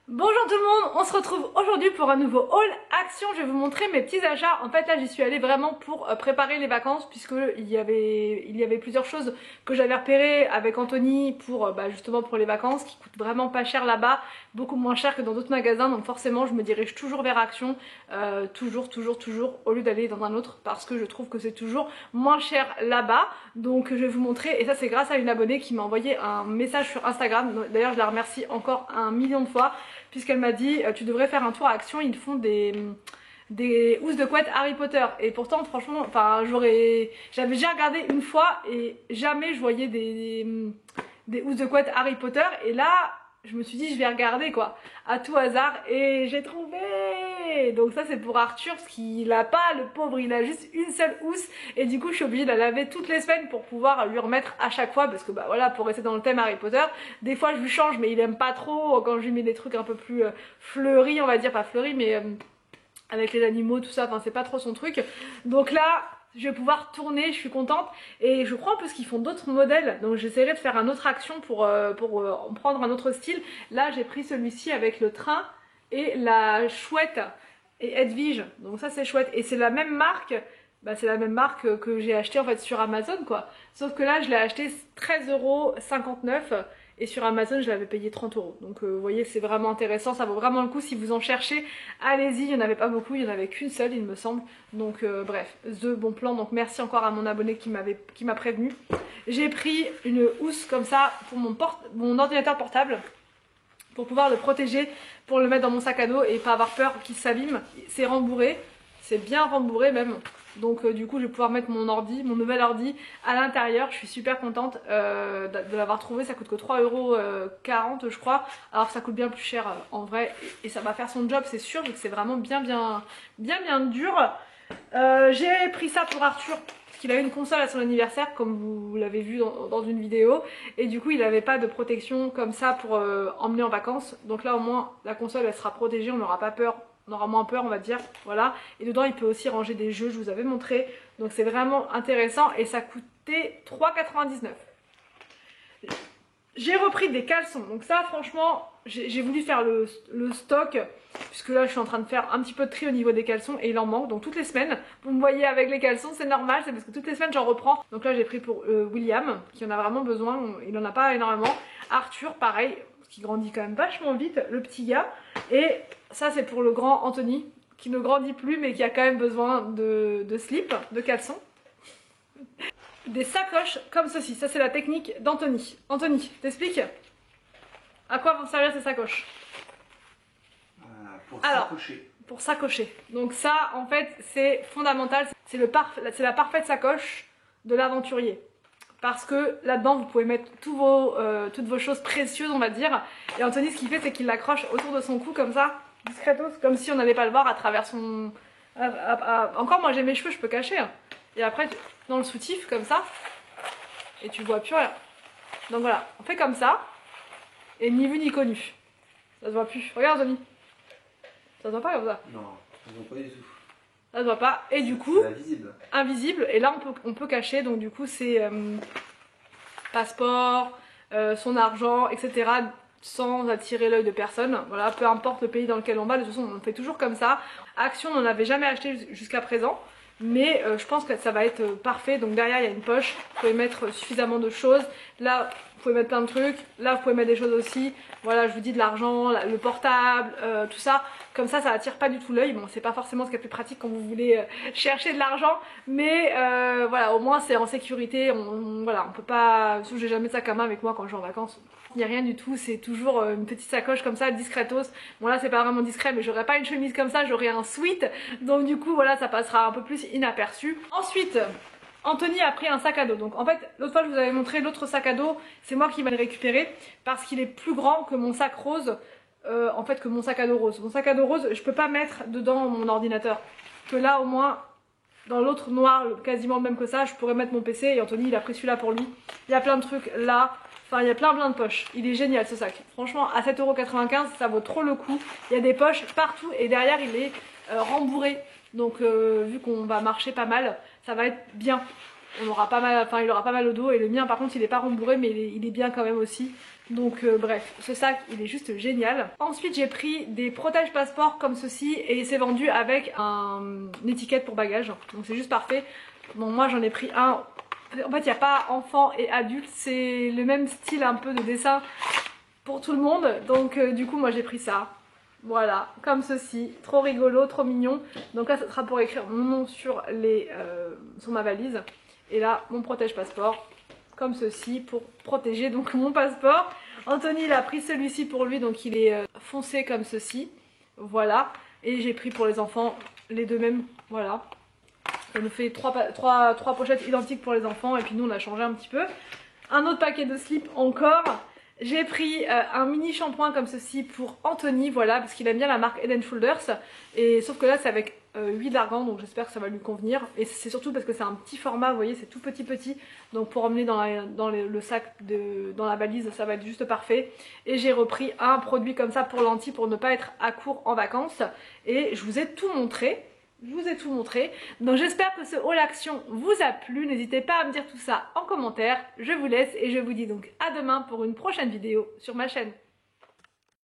Bonjour tout le monde, on se retrouve aujourd'hui pour un nouveau haul action. Je vais vous montrer mes petits achats. En fait là j'y suis allée vraiment pour préparer les vacances, puisque il y avait plusieurs choses que j'avais repérées avec Anthony pour justement pour les vacances, qui coûtent vraiment pas cher là-bas, beaucoup moins cher que dans d'autres magasins. Donc forcément je me dirige toujours vers Action, toujours au lieu d'aller dans un autre, parce que je trouve que c'est toujours moins cher là-bas. Donc je vais vous montrer, et ça c'est grâce à une abonnée qui m'a envoyé un message sur Instagram. D'ailleurs je la remercie encore 1 million de fois, puisqu'elle m'a dit tu devrais faire un tour à Action, ils font des housses de couette Harry Potter. Et pourtant franchement, enfin j'avais déjà regardé une fois et jamais je voyais des housses de couette Harry Potter, et là je me suis dit je vais regarder quoi, à tout hasard, et j'ai trouvé. Donc ça c'est pour Arthur, parce qu'il a pas, le pauvre, il a juste une seule housse, et du coup je suis obligée de la laver toutes les semaines pour pouvoir lui remettre à chaque fois, parce que bah voilà, pour rester dans le thème Harry Potter, des fois je lui change, mais il aime pas trop quand je lui mets des trucs un peu plus fleuris, on va dire, pas fleuris mais avec les animaux tout ça, enfin c'est pas trop son truc. Donc là je vais pouvoir tourner, je suis contente, et je crois en plus qu'ils font d'autres modèles, donc j'essaierai de faire un autre Action pour en prendre un autre style. Là j'ai pris celui-ci avec le train et la chouette et Edwige, donc ça c'est chouette, et c'est la même marque. Bah, c'est la même marque que j'ai acheté en fait sur Amazon quoi, sauf que là je l'ai acheté 13,59 € et sur Amazon je l'avais payé 30 €. Donc vous voyez, c'est vraiment intéressant, ça vaut vraiment le coup. Si vous en cherchez, allez-y, il n'y en avait pas beaucoup, il n'y en avait qu'une seule il me semble. Donc bref, the bon plan. Donc merci encore à mon abonné qui m'a prévenu. J'ai pris une housse comme ça pour mon ordinateur portable, pour pouvoir le protéger, pour le mettre dans mon sac à dos et pas avoir peur qu'il s'abîme. C'est rembourré, c'est bien rembourré même. Donc du coup je vais pouvoir mettre mon nouvel ordi à l'intérieur. Je suis super contente de l'avoir trouvé. Ça coûte que 3,40 € je crois, alors que ça coûte bien plus cher en vrai, et ça va faire son job c'est sûr, vu que c'est vraiment bien dur. J'ai pris ça pour Arthur, parce qu'il a eu une console à son anniversaire, comme vous l'avez vu dans une vidéo, et du coup il n'avait pas de protection comme ça pour emmener en vacances. Donc là au moins la console elle sera protégée, on n'aura pas peur, on aura moins peur on va dire, voilà. Et dedans il peut aussi ranger des jeux, je vous avais montré, donc c'est vraiment intéressant, et ça coûtait 3,99 €. J'ai repris des caleçons, donc ça franchement j'ai voulu faire le stock, puisque là je suis en train de faire un petit peu de tri au niveau des caleçons et il en manque. Donc toutes les semaines vous me voyez avec les caleçons, c'est normal, c'est parce que toutes les semaines j'en reprends. Donc là j'ai pris pour William, qui en a vraiment besoin, il en a pas énormément. Arthur pareil, qui grandit quand même vachement vite, le petit gars. Et ça c'est pour le grand Anthony, qui ne grandit plus mais qui a quand même besoin de slip, de caleçons. Des sacoches comme ceci, ça c'est la technique d'Anthony. Anthony, t'expliques à quoi vont servir ces sacoches? Pour sacocher. Donc ça en fait c'est fondamental, c'est la parfaite sacoche de l'aventurier. Parce que là-dedans vous pouvez mettre toutes vos choses précieuses on va dire. Et Anthony ce qu'il fait c'est qu'il l'accroche autour de son cou comme ça, discretos, comme si on n'allait pas le voir à travers son... Encore moi j'ai mes cheveux, je peux cacher. Hein. Et après dans le soutif comme ça, et tu vois plus rien. Donc voilà, on fait comme ça, et ni vu ni connu. Ça se voit plus. Regarde Anthony. Ça se voit pas comme ça? Non, ça se voit pas du tout. Ça se voit pas. Et du coup, invisible. Invisible. Et là on peut cacher, donc du coup c'est passeport, son argent, etc. sans attirer l'œil de personne. Voilà, peu importe le pays dans lequel on va, de toute façon on fait toujours comme ça. Action on n'en avait jamais acheté jusqu'à présent. Mais je pense que ça va être parfait. Donc derrière il y a une poche, vous pouvez mettre suffisamment de choses. Là vous pouvez mettre plein de trucs, là vous pouvez mettre des choses aussi. Voilà, je vous dis, de l'argent, le portable, tout ça. Comme ça attire pas du tout l'œil. Bon, c'est pas forcément ce qui est plus pratique quand vous voulez chercher de l'argent, mais voilà, au moins c'est en sécurité. Voilà, on peut pas... J'ai jamais de sac à main avec moi quand je vais en vacances. Il n'y a rien du tout, c'est toujours une petite sacoche comme ça, discretos. Bon là c'est pas vraiment discret, mais j'aurais pas une chemise comme ça, j'aurais un sweat. Donc du coup voilà, ça passera un peu plus inaperçu. Ensuite, Anthony a pris un sac à dos. Donc en fait, l'autre fois je vous avais montré l'autre sac à dos, c'est moi qui vais le récupérer parce qu'il est plus grand que mon sac rose. En fait que mon sac à dos rose. Mon sac à dos rose, je peux pas mettre dedans mon ordinateur. Que là au moins, dans l'autre noir, quasiment le même que ça, je pourrais mettre mon PC, et Anthony il a pris celui-là pour lui. Il y a plein de trucs là. Enfin, il y a plein de poches. Il est génial ce sac. Franchement, à 7,95 € ça vaut trop le coup. Il y a des poches partout, et derrière il est rembourré. Donc vu qu'on va marcher pas mal, ça va être bien. on aura pas mal, enfin il aura pas mal au dos, et le mien par contre il est pas rembourré mais il est bien quand même aussi. Donc bref, ce sac il est juste génial. Ensuite j'ai pris des protège passeports comme ceci et c'est vendu avec une étiquette pour bagages, donc c'est juste parfait. Bon moi j'en ai pris un, en fait il n'y a pas enfant et adulte, c'est le même style un peu de dessin pour tout le monde, donc du coup moi j'ai pris ça. Voilà, comme ceci, trop rigolo, trop mignon. Donc là ça sera pour écrire mon nom sur ma valise. Et là mon protège passeport comme ceci pour protéger donc mon passeport. Anthony il a pris celui-ci pour lui, donc il est foncé comme ceci. Voilà, et j'ai pris pour les enfants les deux mêmes, voilà. Ça nous fait trois pochettes identiques pour les enfants, et puis nous on a changé un petit peu. Un autre paquet de slips encore. J'ai pris un mini shampoing comme ceci pour Anthony, voilà, parce qu'il aime bien la marque Head & Shoulders. Et sauf que là c'est avec huile d'argan, donc j'espère que ça va lui convenir. Et c'est surtout parce que c'est un petit format, vous voyez, c'est tout petit. Donc pour emmener dans le sac, dans la valise, ça va être juste parfait. Et j'ai repris un produit comme ça pour lentilles pour ne pas être à court en vacances. Et je vous ai tout montré. Donc j'espère que ce haul action vous a plu. N'hésitez pas à me dire tout ça en commentaire. Je vous laisse et je vous dis donc à demain pour une prochaine vidéo sur ma chaîne.